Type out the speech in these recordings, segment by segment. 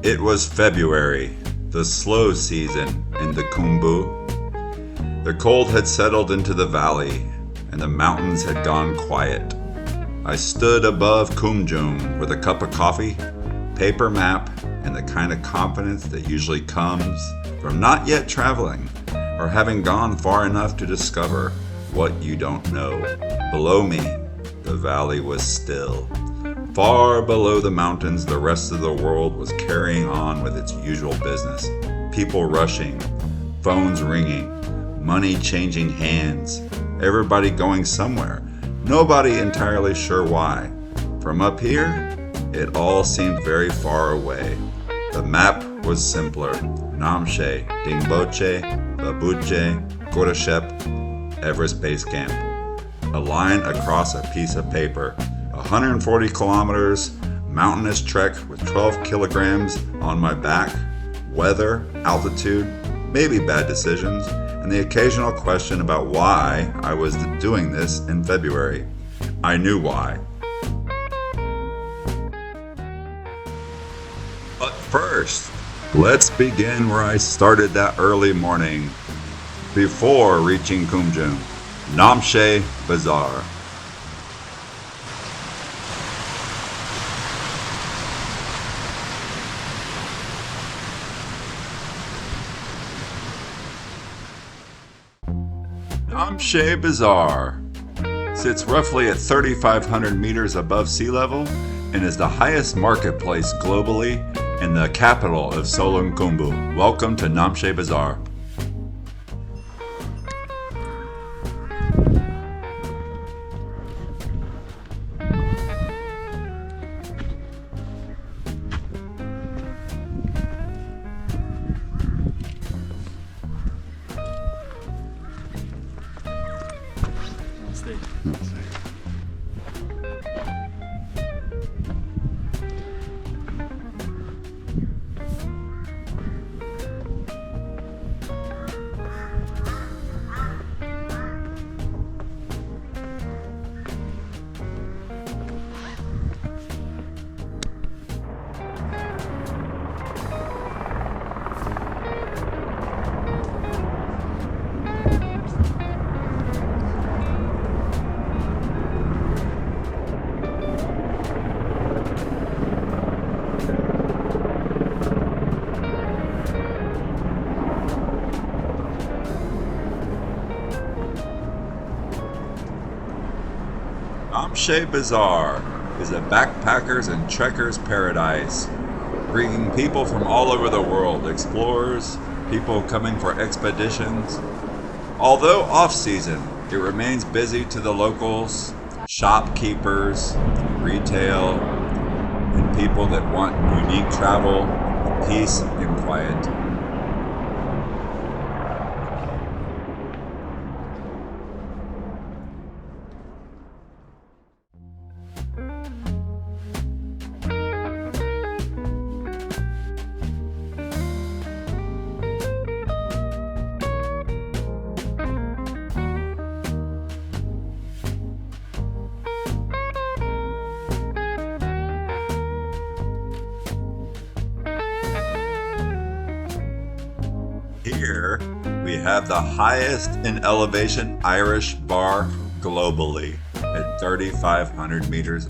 It was February, the slow season in the Khumbu. The cold had settled into the valley, and the mountains had gone quiet. I stood above Khumjung with a cup of coffee, paper map, and the kind of confidence that usually comes from not yet traveling or having gone far enough to discover what you don't know. Below me, the valley was still. Far below the mountains, the rest of the world was carrying on with its usual business. People rushing, phones ringing, money changing hands, everybody going somewhere, nobody entirely sure why. From up here, it all seemed very far away. The map was simpler. Namche, Dingboche, Taboche, Gorashep, Everest Base Camp. A line across a piece of paper. 140 kilometers, mountainous trek with 12 kilograms on my back, weather, altitude, maybe bad decisions, and the occasional question about why I was doing this in February. I knew why. But first, let's begin where I started that early morning, before reaching Khumjung, Namche Bazar. Namche Bazar sits roughly at 3,500 meters above sea level and is the highest marketplace globally in the capital of Solon Khumbu. Welcome to Namche Bazar. Namche Bazar is a backpackers and trekkers paradise, bringing people from all over the world, explorers, people coming for expeditions. Although off-season, it remains busy to the locals, shopkeepers, retail, and people that want unique travel, peace, and quiet. Here, we have the highest in elevation Irish bar globally at 3,500 meters.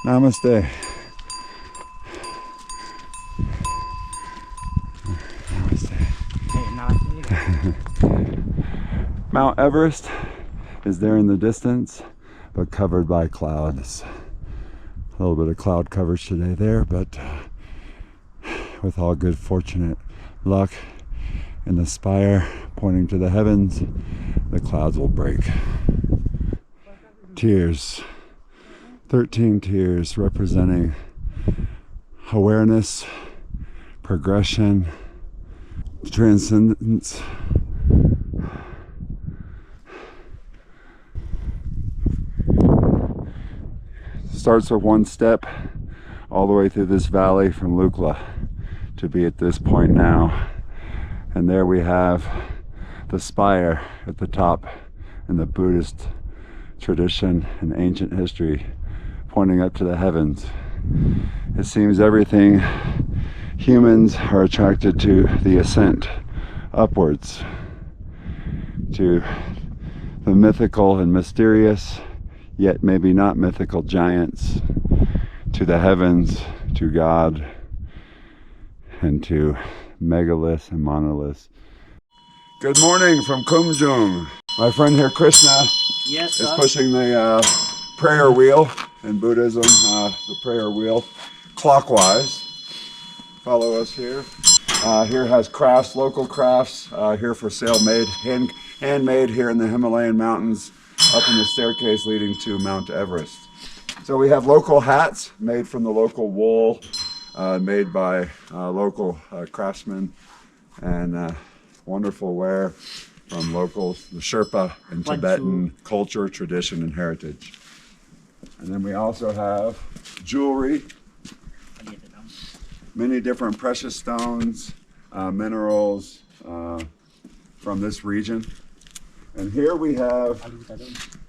Namaste. Mount Everest is there in the distance, but covered by clouds. A little bit of cloud coverage today there, but with all good fortunate luck in the spire pointing to the heavens, the clouds will break. Tears. 13 tears representing awareness, progression, transcendence. Starts with one step all the way through this valley from Lukla to be at this point now. And there we have the spire at the top in the Buddhist tradition and ancient history, pointing up to the heavens. It seems everything humans are attracted to the ascent upwards, to the mythical and mysterious, yet maybe not mythical giants, to the heavens, to God, and to megaliths and monoliths. Good morning from Khumjung. My friend here, Krishna, yes, is pushing the prayer wheel in Buddhism, the prayer wheel clockwise. Follow us here. Here has crafts, local crafts, here for sale, handmade here in the Himalayan mountains, up in the staircase leading to Mount Everest. So we have local hats made from the local wool, made by local craftsmen, and wonderful wear from locals, the Sherpa and Tibetan culture, tradition, and heritage. And then we also have jewelry, many different precious stones, minerals from this region. And here we have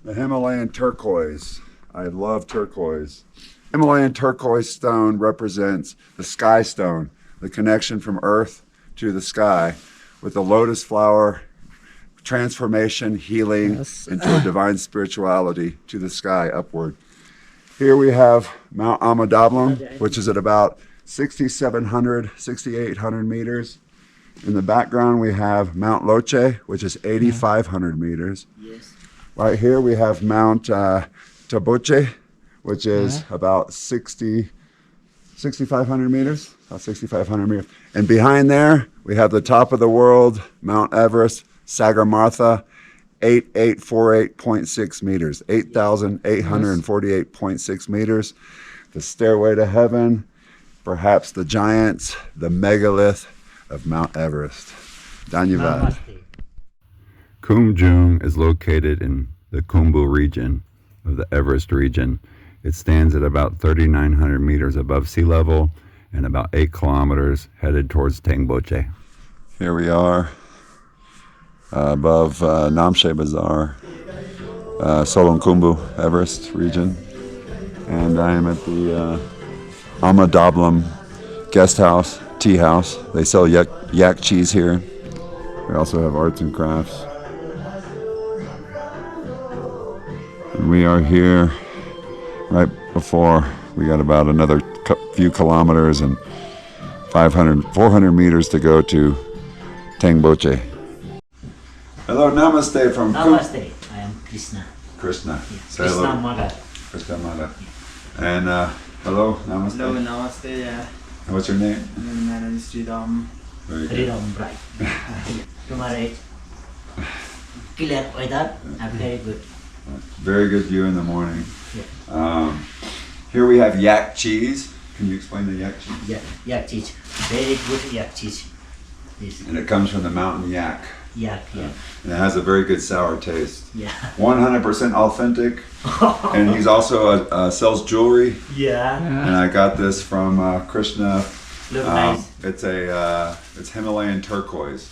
the Himalayan turquoise. I love turquoise. Himalayan turquoise stone represents the sky stone, the connection from earth to the sky, with the lotus flower, transformation, healing into a divine spirituality to the sky upward. Here we have Mount Dablam, which is at about 6,700, 6,800 meters. In the background we have Mount Lhotse, which is 8,500 meters. Yes. Right here we have Mount Taboche, which is about 6,500 meters. About 6,500 meters. And behind there we have the top of the world, Mount Everest, Sagarmatha, 8848.6 meters, 8,848.6 meters. The stairway to heaven, perhaps the giants, the megalith of Mount Everest. Dhanyavad. Khumjung is located in the Khumbu region of the Everest region. It stands at about 3,900 meters above sea level and about 8 kilometers headed towards Tyangboche. Here we are above Namche Bazar, Solon Khumbu, Everest region. And I am at the Dablam guest house, tea house. They sell yak cheese here. We also have arts and crafts. And we are here right before, we got about another few kilometers and 400 meters to go to Tyangboche. Hello, namaste from Namaste, I am Krishna. Krishna. Yeah. Say Krishna hello. Mother. Krishna Mother. And hello, namaste. Hello, namaste. Yeah. And what's your name? My name is Sridham. Very good. Freedom, right. Tomorrow, clear weather and very good. Very good view in the morning. Yeah. Here we have yak cheese. Can you explain the yak cheese? Yeah, yak cheese. Very good yak cheese. Yes. And it comes from the mountain yak. Yak, yeah. And it has a very good sour taste. Yeah. 100% authentic. And he's also sells jewelry. Yeah. And I got this from Krishna. Look nice. It's Himalayan turquoise.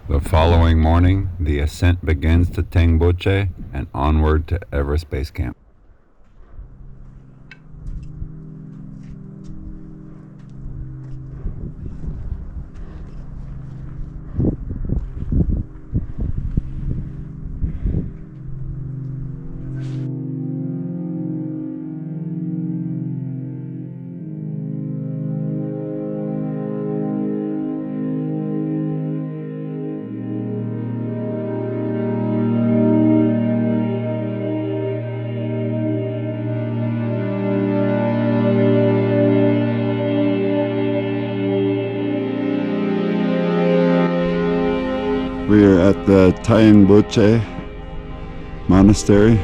The following morning, the ascent begins to Tyangboche and onward to Everest Base Camp. We are at the Tyangboche Monastery,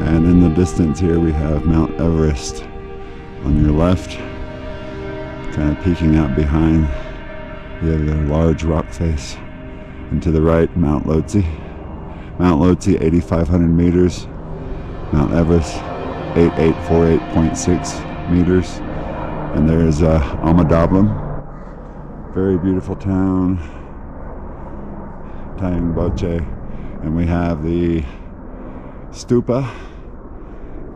and in the distance here we have Mount Everest on your left, kind of peeking out behind the large rock face. And to the right, Mount Lhotse. Mount Lhotse, 8,500 meters. Mount Everest, 8848.6 meters. And there's Dablam. Very beautiful town. Tyangboche. And we have the stupa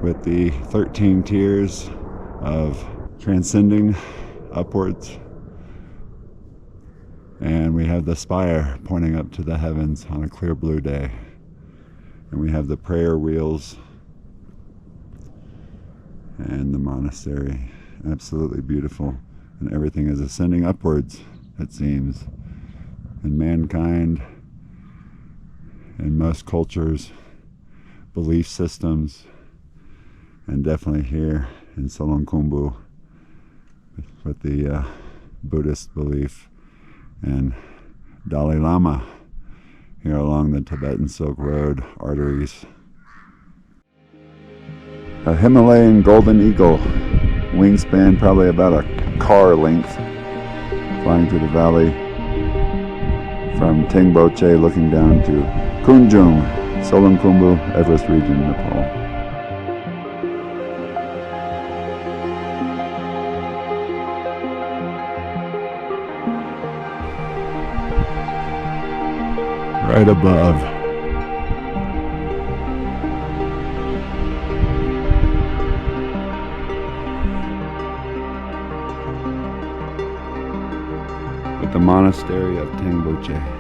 with the 13 tiers of transcending upwards. And we have the spire pointing up to the heavens on a clear blue day. And we have the prayer wheels and the monastery. Absolutely beautiful. And everything is ascending upwards, it seems. And mankind, in most cultures, belief systems, and definitely here in Khumbu with the Buddhist belief, and Dalai Lama here along the Tibetan Silk Road arteries. A Himalayan golden eagle, wingspan probably about a car length, flying through the valley from Dingboche, looking down to Khumjung, Khumbu, Everest region, Nepal. Right above. With the monastery of Tyangboche.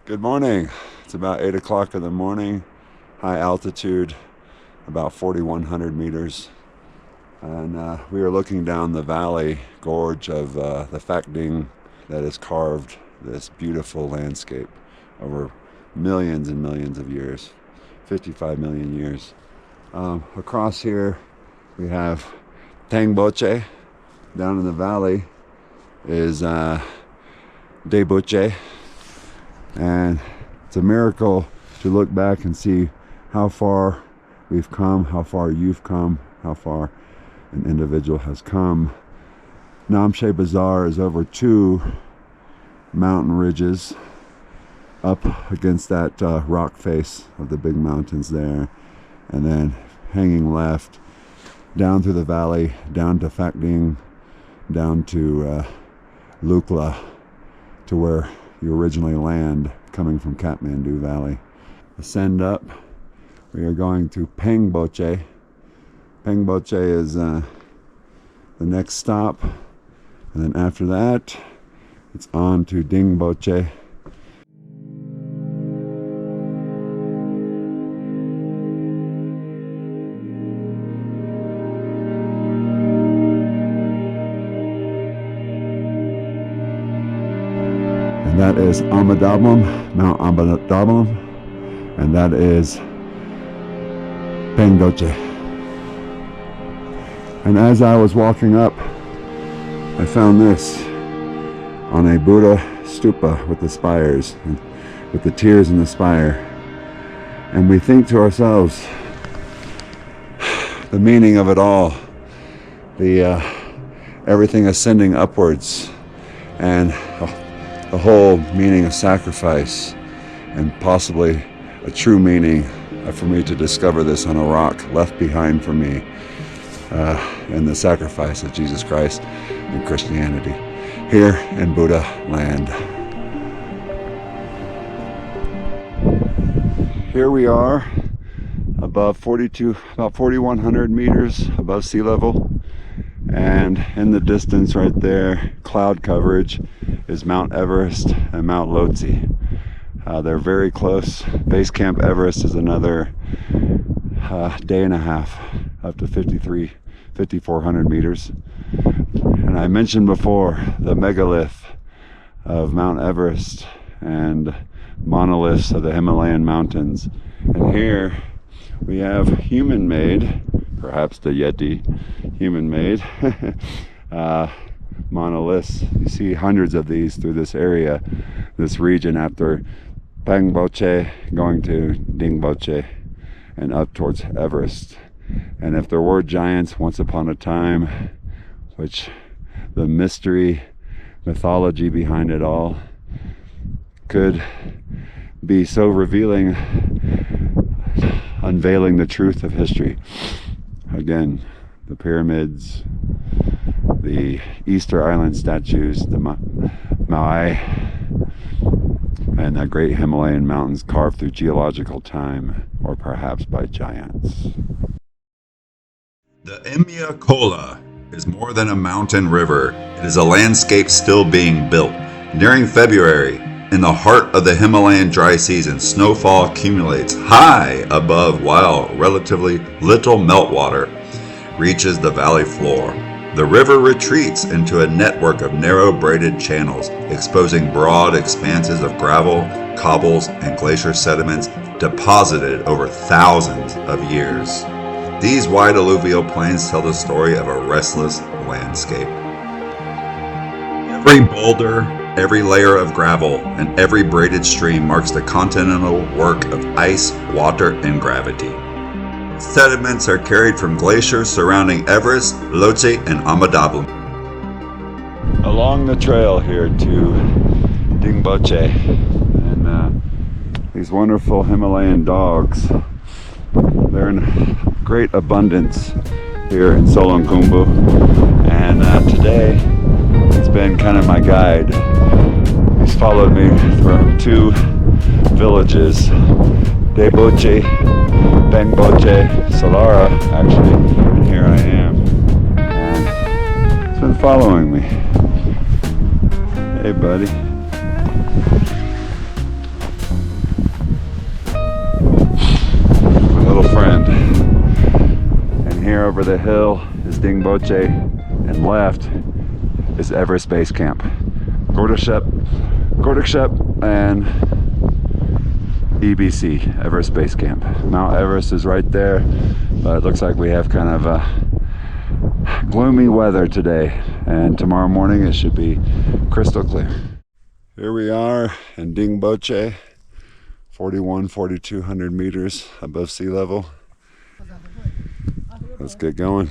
Good morning. It's about 8 o'clock in the morning, high altitude, about 4,100 meters. And we are looking down the valley gorge of the Phakding that has carved this beautiful landscape over millions and millions of years, 55 million years. Across here we have Tyangboche. Down in the valley is Taboche. And it's a miracle to look back and see how far we've come, how far you've come, how far an individual has come. Namche Bazar is over 2 mountain ridges up against that rock face of the big mountains there, and then hanging left down through the valley, down to Phakding, down to Lukla, to where you originally land coming from Kathmandu Valley. Ascend up, we are going to Phengboche. Phengboche is the next stop, and then after that it's on to Dingboche. And that is Dablam, Mount Dablam, and that is Phengboche. And as I was walking up, I found this on a Buddha stupa with the spires, with the tears in the spire. And we think to ourselves, the meaning of it all, the everything ascending upwards, and the whole meaning of sacrifice, and possibly a true meaning for me to discover this on a rock left behind for me, and the sacrifice of Jesus Christ in Christianity here in Buddha land. Here we are above about 4,100 meters above sea level, and in the distance right there, cloud coverage, is Mount Everest and Mount Lhotse. They're very close. Base Camp Everest is another day and a half, up to 53 5,400 meters. And I mentioned before the megalith of Mount Everest and monoliths of the Himalayan mountains. And here we have human-made, perhaps the Yeti, human-made monoliths. You see hundreds of these through this area, this region, after Tyangboche, going to Dingboche, and up towards Everest. And if there were giants once upon a time, which the mythology behind it all could be so revealing, unveiling the truth of history. Again, the pyramids, the Easter Island statues, the Maui, and the great Himalayan mountains carved through geological time, or perhaps by giants. The Imja Khola is more than a mountain river. It is a landscape still being built. During February, in the heart of the Himalayan dry season, snowfall accumulates high above while relatively little meltwater reaches the valley floor. The river retreats into a network of narrow braided channels, exposing broad expanses of gravel, cobbles, and glacier sediments deposited over thousands of years. These wide alluvial plains tell the story of a restless landscape. Every boulder, every layer of gravel, and every braided stream marks the continental work of ice, water, and gravity. Sediments are carried from glaciers surrounding Everest, Lhotse, and Dablam. Along the trail here to Dingboche, and these wonderful Himalayan dogs, they're in great abundance here in Khumbu, and today it's been kind of my guide. He's followed me from two villages, Taboche, Dingboche, Solara, actually, and here I am. And it's been following me. Hey, buddy. My little friend. And here over the hill is Dingboche, and left is Everest Base Camp. Gordokshep, and EBC, Everest Base Camp. Mount Everest is right there, but it looks like we have kind of gloomy weather today, and tomorrow morning it should be crystal clear. Here we are in Dingboche, 4,200 meters above sea level. Let's get going.